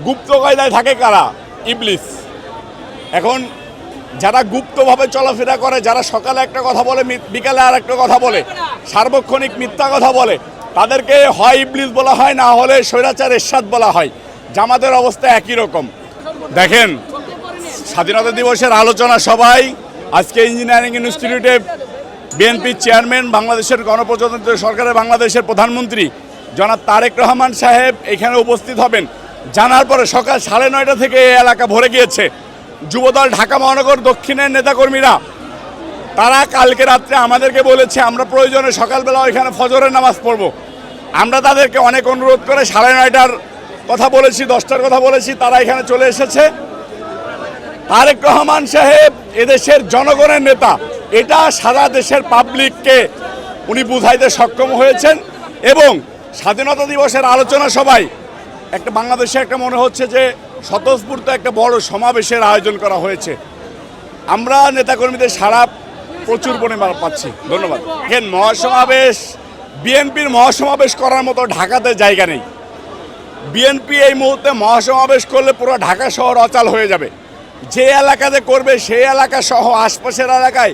গুপ্ত কায়দায় থাকে কারা? ইবলিস। এখন যারা গুপ্তভাবে চলাফেরা করে, যারা সকালে একটা কথা বলে বিকালে আর একটা কথা বলে, সার্বক্ষণিক মিথ্যা কথা বলে, তাদেরকে হয় ইবলিস বলা হয়, না হলে স্বৈরাচার এরশাদ বলা হয়। জামাতের অবস্থা একই রকম। দেখেন, স্বাধীনতা দিবসের আলোচনা সভায় আজকে ইঞ্জিনিয়ারিং ইনস্টিটিউটে বিএনপির চেয়ারম্যান, বাংলাদেশের গণপ্রজাতন্ত্রী সরকারের বাংলাদেশের প্রধানমন্ত্রী জনাব তারেক রহমান সাহেব এখানে উপস্থিত হবেন জানার পরে সকাল 9:30 থেকে এই এলাকা ভরে গিয়েছে। যুবদল ঢাকা মহানগর দক্ষিণের নেতাকর্মীরা তারা কালকে রাত্রে আমাদেরকে বলেছে আমরা প্রয়োজনে সকালবেলা ওইখানে ফজরের নামাজ পড়ব। আমরা তাদেরকে অনেক অনুরোধ করে 9:30টার কথা বলেছি, 10টার কথা বলেছি, তারা এখানে চলে এসেছে। তারেক রহমান সাহেব এদেশের জনগণের নেতা, এটা সারা দেশের পাবলিককে উনি বুঝাইতে সক্ষম হয়েছেন। এবং স্বাধীনতা দিবসের আলোচনা সভায় একটা বাংলাদেশে একটা মনে হচ্ছে যে স্বতঃস্ফূর্ত একটা বড় সমাবেশের আয়োজন করা হয়েছে। আমরা নেতাকর্মীদের সারা প্রচুর পরিমাণ পাচ্ছি। ধন্যবাদ। দেখেন, মহাসমাবেশ, বিএনপির মহাসমাবেশ করার মতো ঢাকাতে জায়গা নেই। বিএনপি এই মুহূর্তে মহাসমাবেশ করলে পুরো ঢাকা শহর অচল হয়ে যাবে। যে এলাকাতে করবে সেই এলাকা সহ আশপাশের এলাকায়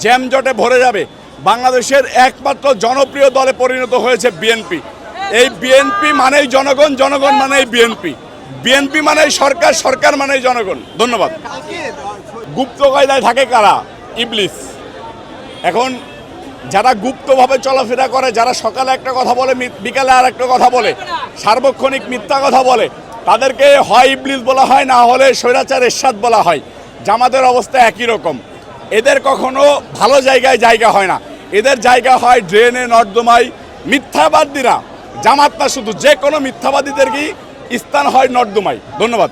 জ্যামজটে ভরে যাবে। বাংলাদেশের একমাত্র জনপ্রিয় দলে পরিণত হয়েছে বিএনপি। এই বিএনপি মানেই জনগণ, জনগণ মানেই বিএনপি, বিএনপি মানেই সরকার, সরকার মানেই জনগণ। ধন্যবাদ। গুপ্ত কায়দায় থাকে কারা? ইবলিস। এখন যারা গুপ্তভাবে চলাফেরা করে, যারা সকালে একটা কথা বলে বিকালে আর একটা কথা বলে, সার্বক্ষণিক মিথ্যা কথা বলে, তাদেরকে হয় ইবলিস বলা হয়, না হলে স্বৈরাচার এরশাদ বলা হয়। জামাতের অবস্থা একই রকম। এদের কখনো ভালো জায়গায় জায়গা হয় না, এদের জায়গা হয় ড্রেনে, নর্দমায়। মিথ্যাবাদীরা, জামাত না শুধু, যে কোনো মিথ্যাবাদীদেরকেই স্থান হয় নর্দমায়। ধন্যবাদ।